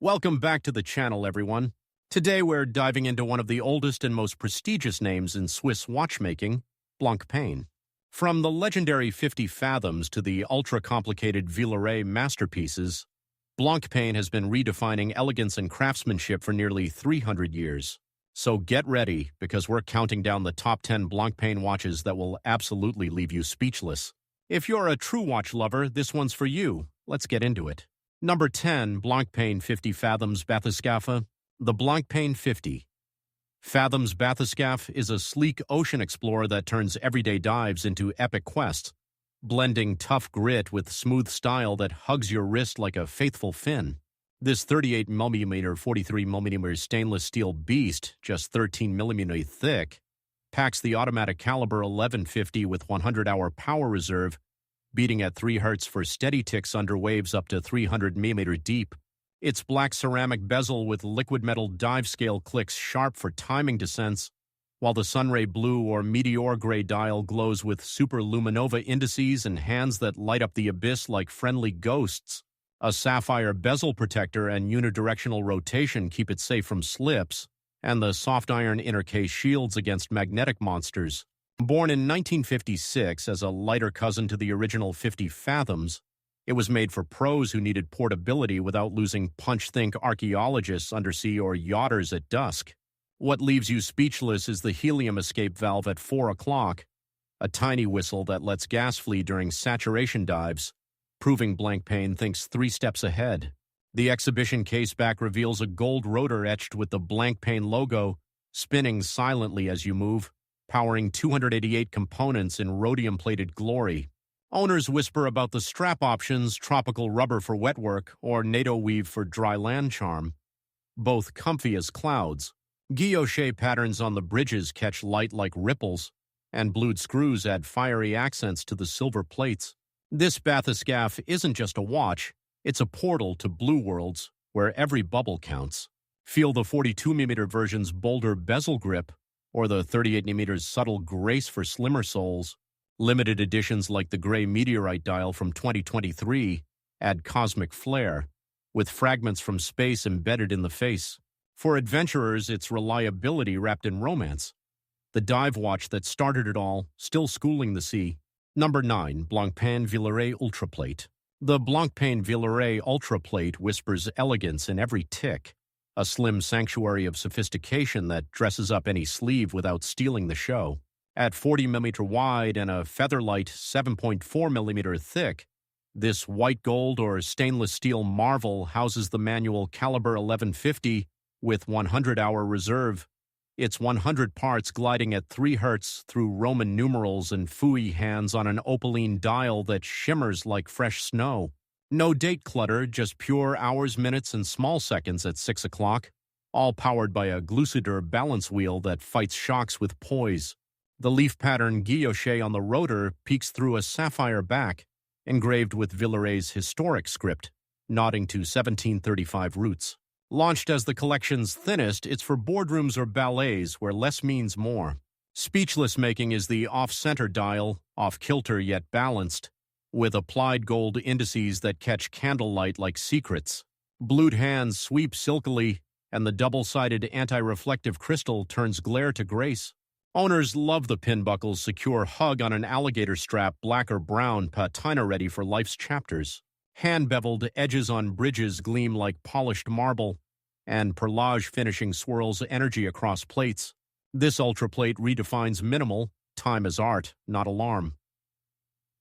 Welcome back to the channel, everyone. Today we're diving into one of the oldest and most prestigious names in Swiss watchmaking, Blancpain. From the legendary 50 Fathoms to the ultra-complicated Villeret masterpieces, Blancpain has been redefining elegance and craftsmanship for nearly 300 years. So get ready, because we're counting down the top 10 Blancpain watches that will absolutely leave you speechless. If you're a true watch lover, this one's for you. Let's get into it. Number 10, Blancpain 50 Fathoms Bathyscaphe. The Blancpain 50 Fathoms Bathyscaphe is a sleek ocean explorer that turns everyday dives into epic quests, blending tough grit with smooth style that hugs your wrist like a faithful fin. This 38mm 43mm stainless steel beast, just 13mm thick, packs the automatic caliber 1150 with 100-hour power reserve, beating at 3 Hz for steady ticks under waves up to 300mm deep. Its black ceramic bezel with liquid metal dive scale clicks sharp for timing descents, while the sunray blue or meteor gray dial glows with superluminova indices and hands that light up the abyss like friendly ghosts. A sapphire bezel protector and unidirectional rotation keep it safe from slips, and the soft iron inner case shields against magnetic monsters. Born in 1956 as a lighter cousin to the original 50 Fathoms, it was made for pros who needed portability without losing punch-think archaeologists, undersea, or yachters at dusk. What leaves you speechless is the helium escape valve at 4 o'clock, a tiny whistle that lets gas flee during saturation dives, proving Blancpain thinks 3 steps ahead. The exhibition case back reveals a gold rotor etched with the Blancpain logo, spinning silently as you move, powering 288 components in rhodium-plated glory. Owners whisper about the strap options, tropical rubber for wet work, or NATO weave for dry land charm. Both comfy as clouds. Guilloche patterns on the bridges catch light like ripples, and blued screws add fiery accents to the silver plates. This Bathyscaphe isn't just a watch, it's a portal to blue worlds, where every bubble counts. Feel the 42mm version's bolder bezel grip, or the 38mm subtle grace for slimmer soles. Limited editions like the gray meteorite dial from 2023 add cosmic flair, with fragments from space embedded in the face. For adventurers, it's reliability wrapped in romance. The dive watch that started it all, still schooling the sea. Number 9, Blancpain Villeret Ultraplate. The Blancpain Villeret Ultraplate whispers elegance in every tick, a slim sanctuary of sophistication that dresses up any sleeve without stealing the show. At 40mm wide and a featherlight 7.4mm thick, this white gold or stainless steel marvel houses the manual caliber 1150 with 100-hour reserve. Its 100 parts gliding at 3 Hz through Roman numerals and fooey hands on an opaline dial that shimmers like fresh snow. No date clutter, just pure hours, minutes, and small seconds at 6 o'clock, all powered by a Glucidur balance wheel that fights shocks with poise. The leaf pattern guilloche on the rotor peeks through a sapphire back, engraved with Villeret's historic script, nodding to 1735 roots. Launched as the collection's thinnest, it's for boardrooms or ballets where less means more. Speechless making is the off-center dial, off-kilter yet balanced, with applied gold indices that catch candlelight like secrets. Blued hands sweep silkily, and the double-sided anti-reflective crystal turns glare to grace. Owners love the pin buckle's secure hug on an alligator strap, black or brown, patina-ready for life's chapters. Hand-beveled edges on bridges gleam like polished marble, and perlage finishing swirls energy across plates. This Ultraplate redefines minimal, time as art, not alarm.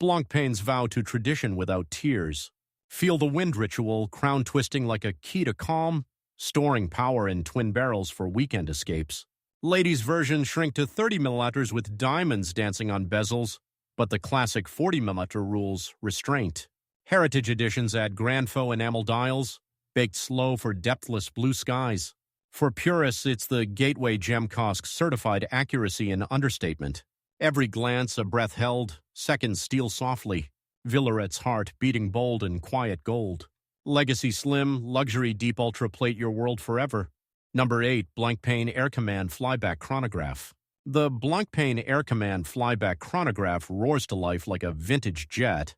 Blancpain's vow to tradition without tears. Feel the wind ritual, crown twisting like a key to calm, storing power in twin barrels for weekend escapes. Ladies' versions shrink to 30mm with diamonds dancing on bezels, but the classic 40mm rules restraint. Heritage editions add grand faux enamel dials, baked slow for depthless blue skies. For purists, it's the Gateway Gemcosk certified accuracy and understatement. Every glance a breath held, seconds steal softly. Villeret's heart beating bold in quiet gold. Legacy slim, luxury deep Ultraplate your world forever. Number 8, Blancpain Air Command Flyback Chronograph. The Blancpain Air Command Flyback Chronograph roars to life like a vintage jet,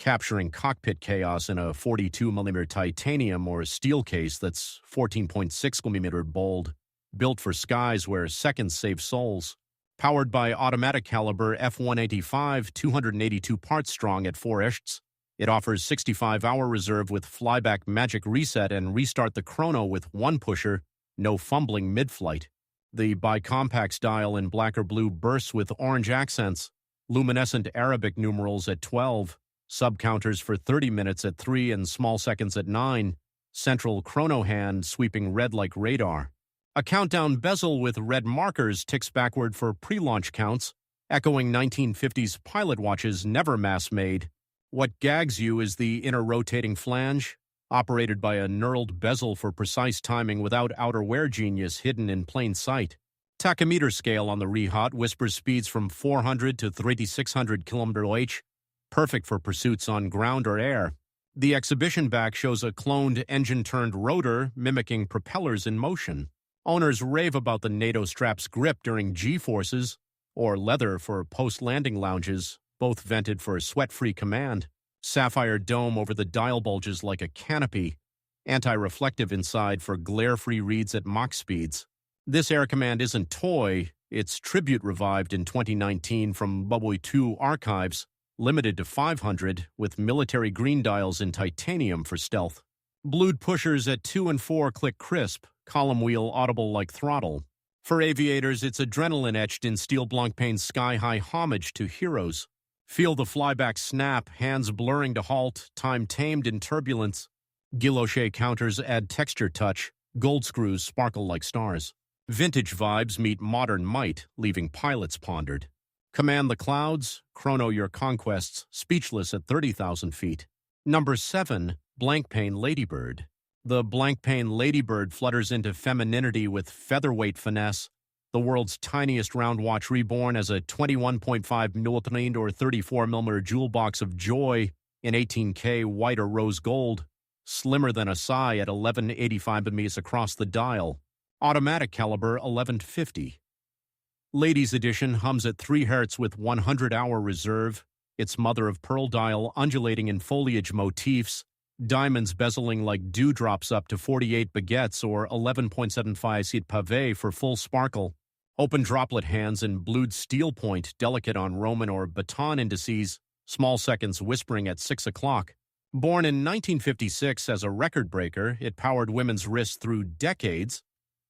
capturing cockpit chaos in a 42mm titanium or steel case that's 14.6mm bold, built for skies where seconds save souls. Powered by automatic caliber F185, 282 parts strong at 4 Echts, it offers 65-hour reserve with Flyback magic reset and restart the chrono with one pusher, no fumbling mid-flight. The bicompact dial in black or blue bursts with orange accents, luminescent Arabic numerals at 12, sub-counters for 30 minutes at 3 and small seconds at 9, central chrono hand sweeping red like radar. A countdown bezel with red markers ticks backward for pre-launch counts, echoing 1950s pilot watches never mass-made. What gags you is the inner rotating flange, operated by a knurled bezel for precise timing without outerwear genius hidden in plain sight. Tachometer scale on the Rehaut whispers speeds from 400 to 3600 km/h, perfect for pursuits on ground or air. The exhibition back shows a cloned engine-turned rotor mimicking propellers in motion. Owners rave about the NATO strap's grip during G-forces, or leather for post-landing lounges, both vented for sweat-free command. Sapphire dome over the dial bulges like a canopy, anti-reflective inside for glare-free reads at Mach speeds. This air command isn't toy, it's tribute revived in 2019 from Bubble 2 archives, limited to 500, with military green dials in titanium for stealth. Blued pushers at 2 and 4 click crisp, column wheel audible like throttle. For aviators, it's adrenaline etched in steel Blancpain's sky-high homage to heroes. Feel the flyback snap, hands blurring to halt, time tamed in turbulence. Guilloche counters add texture touch, gold screws sparkle like stars. Vintage vibes meet modern might, leaving pilots pondered. Command the clouds, chrono your conquests, speechless at 30,000 feet. Number 7, Blancpain Ladybird. The Blancpain Ladybird flutters into femininity with featherweight finesse, the world's tiniest round watch reborn as a 21.5mm or 34mm jewel box of joy in 18K white or rose gold, slimmer than a sigh at 1185 mm across the dial. Automatic caliber 1150. Ladies Edition hums at 3 Hz with 100-hour reserve, its mother-of-pearl dial undulating in foliage motifs, diamonds bezeling like dewdrops up to 48 baguettes or 11.75 cit pavé for full sparkle. Open droplet hands in blued steel point, delicate on Roman or baton indices, small seconds whispering at 6 o'clock. Born in 1956 as a record breaker, it powered women's wrists through decades,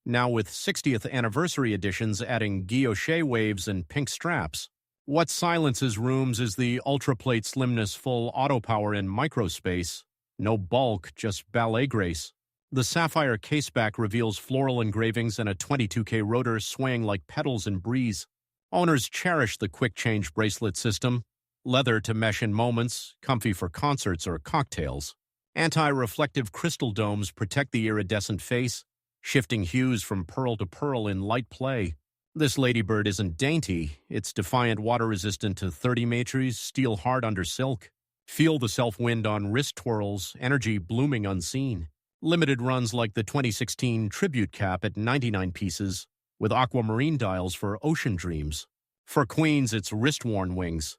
now with 60th anniversary editions adding guilloche waves and pink straps. What silences rooms is the Ultraplate slimness, full auto power in microspace. No bulk, just ballet grace. The sapphire caseback reveals floral engravings and a 22K rotor swaying like petals in breeze. Owners cherish the quick-change bracelet system. Leather to mesh in moments, comfy for concerts or cocktails. Anti-reflective crystal domes protect the iridescent face, shifting hues from pearl to pearl in light play. This ladybird isn't dainty. It's defiant, water-resistant to 30 matres, steel hard under silk. Feel the self-wind on wrist twirls, energy blooming unseen. Limited runs like the 2016 Tribute Cap at 99 pieces, with aquamarine dials for ocean dreams. For queens, it's wrist-worn wings.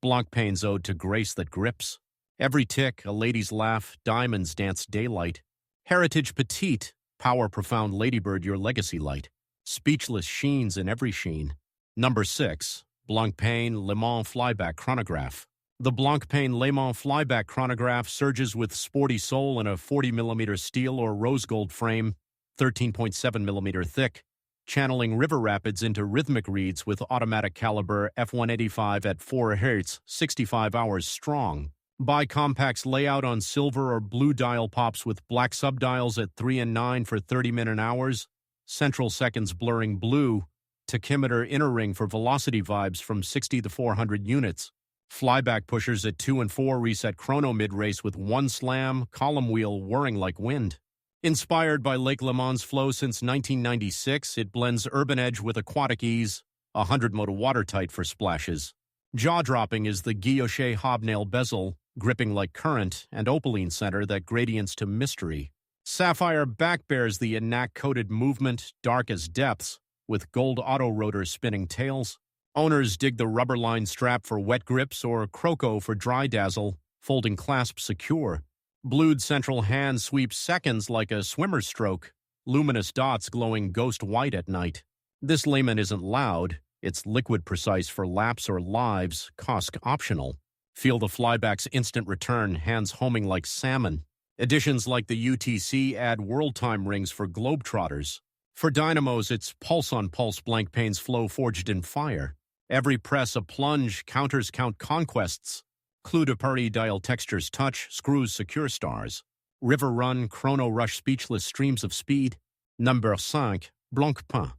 Blancpain's ode to grace that grips. Every tick, a lady's laugh, diamonds dance daylight. Heritage petite, power profound ladybird your legacy light. Speechless sheens in every sheen. Number 6, Blancpain Léman Flyback Chronograph. The Blancpain Léman Flyback Chronograph surges with sporty soul in a 40mm steel or rose gold frame, 13.7mm thick, channeling river rapids into rhythmic reads with automatic caliber F185 at 4 Hz, 65 hours strong. Bicompact's layout on silver or blue dial pops with black subdials at 3 and 9 for 30-minute hours, central seconds blurring blue, tachymeter inner ring for velocity vibes from 60 to 400 units. Flyback pushers at 2 and 4 reset chrono mid-race with one slam, column wheel whirring like wind. Inspired by Lake Léman's flow since 1996, it blends urban edge with aquatic ease, 100-mode watertight for splashes. Jaw-dropping is the guilloche hobnail bezel, gripping like current, and opaline center that gradients to mystery. Sapphire back bears the enac-coated movement, dark as depths, with gold auto rotor spinning tails. Owners dig the rubber-lined strap for wet grips or croco for dry dazzle, folding clasp secure. Blued central hand sweeps seconds like a swimmer's stroke, luminous dots glowing ghost white at night. This Léman isn't loud, it's liquid precise for laps or lives, cost optional. Feel the Flyback's instant return, hands homing like salmon. Editions like the UTC add world time rings for globetrotters. For dynamos, it's pulse-on-pulse Blancpain's flow forged in fire. Every press a plunge, counters count conquests. Clou de Paris dial textures touch, screws secure stars. River run, chrono rush speechless streams of speed. Number 5, Blancpain.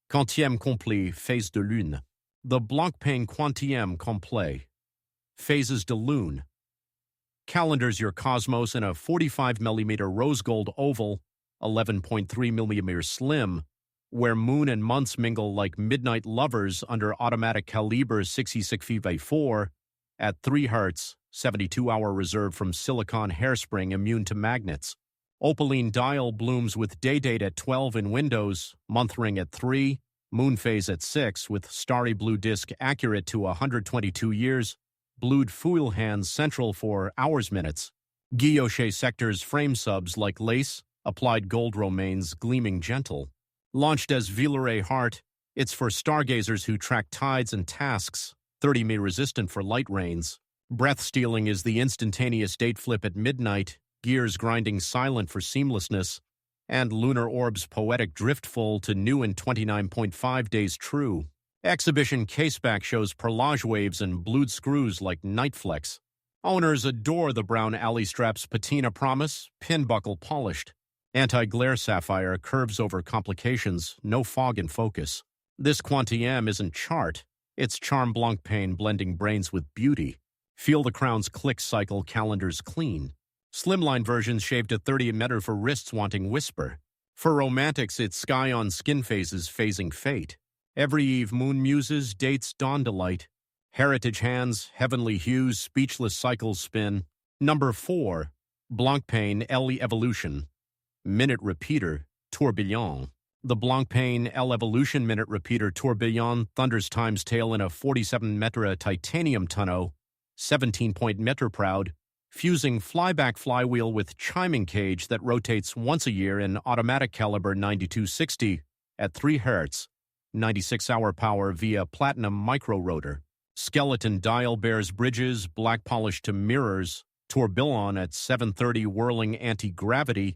Quantième Complet, phase de Lune. The Blancpain Quantième Complet. Phases de Lune. Calendars your cosmos in a 45mm rose gold oval, 11.3mm slim, where moon and months mingle like midnight lovers under automatic caliber 66V4 at 3 Hz, 72-hour reserve from silicon hairspring immune to magnets. Opaline dial blooms with day date at 12 in Windows, month ring at 3, moon phase at 6 with starry blue disk accurate to 122 years, blued foil hands central for hours minutes. Guilloche sectors frame subs like lace, applied gold romaines gleaming gentle. Launched as Villeret Heart, it's for stargazers who track tides and tasks, 30 resistant for light rains. Breath stealing is the instantaneous date flip at midnight, gears grinding silent for seamlessness, and lunar orbs poetic driftful to new in 29.5 days true. Exhibition caseback shows perlage waves and blued screws like nightflex. Owners adore the brown alley strap's patina promise, pin buckle polished. Anti-glare sapphire curves over complications, no fog in focus. This Quantième isn't chart, it's charm Blancpain blending brains with beauty. Feel the crown's click cycle calendars clean. Slimline versions shaved to 30mm for wrists wanting whisper. For romantics, it's sky on skin phases phasing fate. Every eve moon muses, dates dawn delight. Heritage hands, heavenly hues, speechless cycles spin. Number 4, Blancpain L Evolution. Minute Repeater, Tourbillon. The Blancpain L Evolution Minute Repeater Tourbillon thunders time's tale in a 47-metre titanium tonneau, 17-point meter proud, fusing flyback flywheel with chiming cage that rotates once a year in automatic caliber 9260 at 3 Hz. 96-hour power via platinum micro-rotor. Skeleton dial bears bridges, black polish to mirrors, tourbillon at 730 whirling anti-gravity,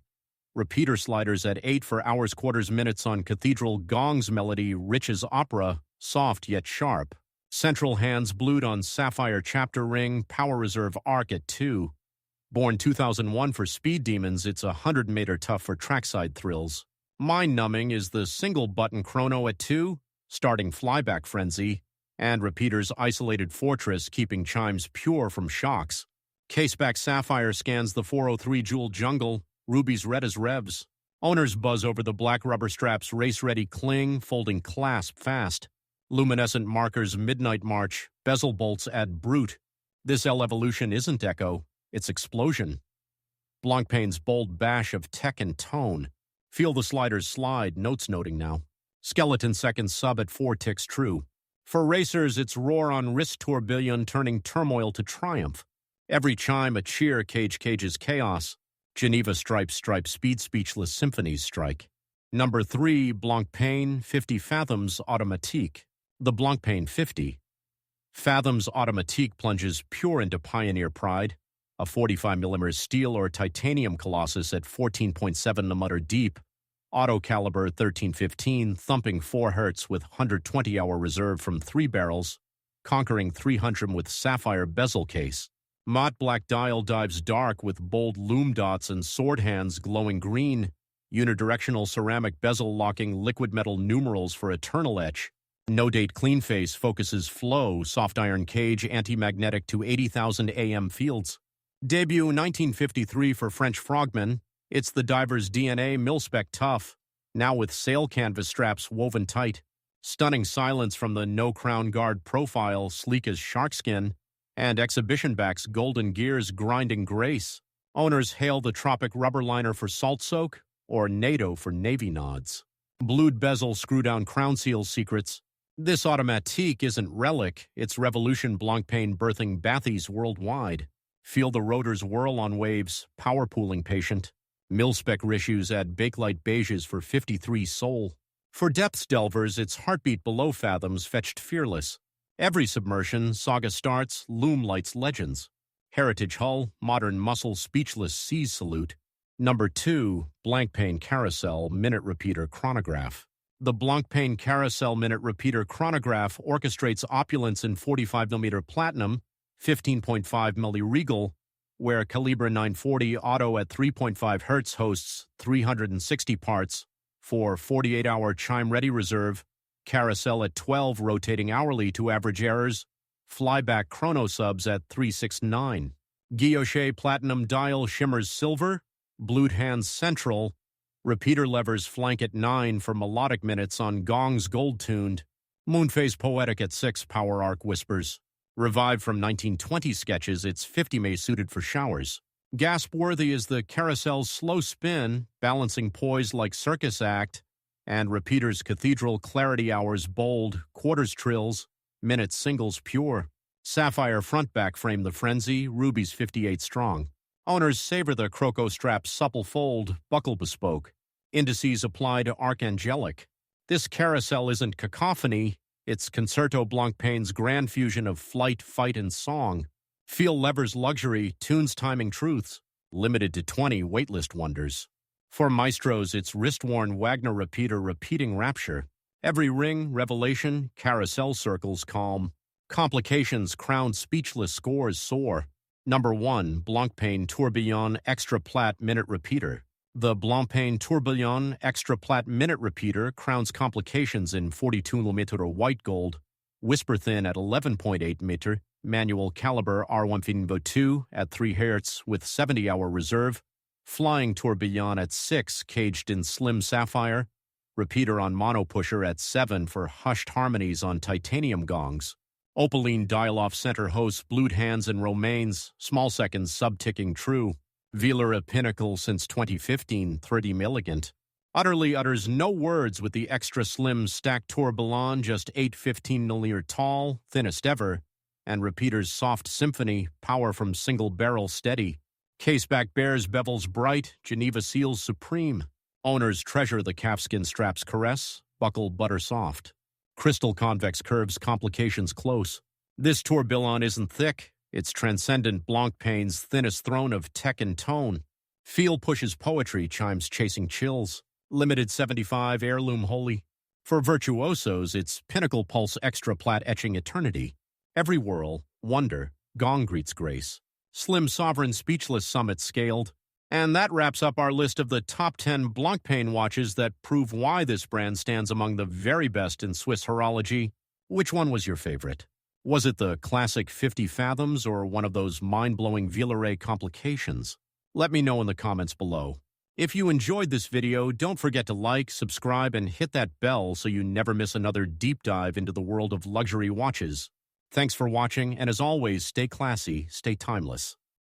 repeater sliders at 8 for hours quarters minutes on cathedral gongs melody rich as opera, soft yet sharp. Central hands blued on sapphire chapter ring, power reserve arc at 2. Born 2001 for speed demons, it's 100-meter tough for trackside thrills. Mind-numbing is the single-button chrono at 2, starting flyback frenzy, and repeater's isolated fortress keeping chimes pure from shocks. Caseback sapphire scans the 403 jewel jungle, rubies red as revs. Owners buzz over the black rubber straps race-ready cling, folding clasp fast. Luminescent markers midnight march, bezel bolts add brute. This L Evolution isn't echo, it's explosion. Blancpain's bold bash of tech and tone. Feel the sliders slide, notes noting now. Skeleton seconds sub at 4 ticks true. For racers, it's roar on wrist tourbillon turning turmoil to triumph. Every chime a cheer, cages chaos. Geneva stripe speed speechless symphonies strike. Number 3, Blancpain 50 Fathoms Automatique. The Blancpain 50. Fathoms Automatique plunges pure into pioneer pride. A 45mm steel or titanium colossus at 14.7mm deep. Auto caliber 1315, thumping 4 Hz with 120-hour reserve from 3 barrels. Conquering 300 with sapphire bezel case. Matte black dial dives dark with bold loom dots and sword hands glowing green. Unidirectional ceramic bezel locking liquid metal numerals for eternal etch. No-date clean face focuses flow, soft iron cage anti-magnetic to 80,000 AM fields. Debut 1953 for French frogmen. It's the diver's DNA mil-spec tough, now with sail canvas straps woven tight. Stunning silence from the no-crown guard profile, sleek as sharkskin, and exhibition back's golden gears grinding grace. Owners hail the tropic rubber liner for salt soak, or NATO for navy nods. Blued bezel screw-down crown seal secrets. This Automatique isn't relic, it's revolution Blancpain birthing Bathys worldwide. Feel the rotors whirl on waves, power pooling patient. Mil-spec Rishues add Bakelite beiges for 53 Sol. For depths delvers, its heartbeat below Fathoms fetched fearless. Every submersion, saga starts, loom lights legends. Heritage hull, modern muscle, speechless seas salute. Number 2, Blancpain Carrousel Minute Repeater Chronograph. The Blancpain Carrousel Minute Repeater Chronograph orchestrates opulence in 45mm platinum, 15.5mm regal, where Calibre 940 auto at 3.5 Hz hosts 360 parts for 48-hour chime-ready reserve, Carousel at 12 rotating hourly to average errors, Flyback chrono subs at 369. Guilloche Platinum dial shimmers silver, blued hands central, repeater levers flank at 9 for melodic minutes on gongs gold-tuned, Moonphase Poetic at 6 power arc whispers. Revived from 1920 sketches, it's 50mm suited for showers. Gasp-worthy is the Carousel's slow spin, balancing poise like circus act, and Repeater's Cathedral Clarity Hours bold, quarters trills, minutes singles pure. Sapphire front-back frame the frenzy, rubies 58 strong. Owners savor the croco strap supple fold, buckle bespoke. Indices apply to archangelic. This carousel isn't cacophony, it's Concerto Blancpain's grand fusion of flight, fight, and song. Feel levers luxury, tunes timing truths, limited to 20 waitlist wonders. For maestros, it's wrist-worn Wagner repeater repeating rapture. Every ring, revelation, carousel circles calm. Complications crown speechless scores soar. Number 1, Blancpain Tourbillon Extra-Plat Minute Repeater. The Blancpain Tourbillon Extra-Plat Minute Repeater crowns complications in 42mm white gold, whisper thin at 11.8mm, manual caliber R152 at 3 Hz with 70-hour reserve, flying tourbillon at 6 caged in slim sapphire, repeater on mono pusher at 7 for hushed harmonies on titanium gongs, opaline dial-off center hosts, blued hands and romaines, small seconds sub-ticking true, Villeret pinnacle since 2015, 30 milligant. Utterly utters no words with the extra slim stacked tourbillon, just 8.15mm tall, thinnest ever, and repeater's soft symphony, power from single barrel steady. Caseback bears bevels bright, Geneva seals supreme. Owners treasure the calfskin straps caress, buckle butter soft. Crystal convex curves complications close. This tourbillon isn't thick, it's transcendent Blancpain's thinnest throne of tech and tone. Feel pushes poetry, chimes chasing chills. Limited 75 heirloom holy. For virtuosos, it's pinnacle pulse Extra-Plat etching eternity. Every whirl, wonder, gong greets grace. Slim sovereign speechless summit scaled. And that wraps up our list of the top 10 Blancpain watches that prove why this brand stands among the very best in Swiss horology. Which one was your favorite? Was it the classic 50 Fathoms or one of those mind-blowing Villeret complications? Let me know in the comments below. If you enjoyed this video, don't forget to like, subscribe, and hit that bell so you never miss another deep dive into the world of luxury watches. Thanks for watching, and as always, stay classy, stay timeless.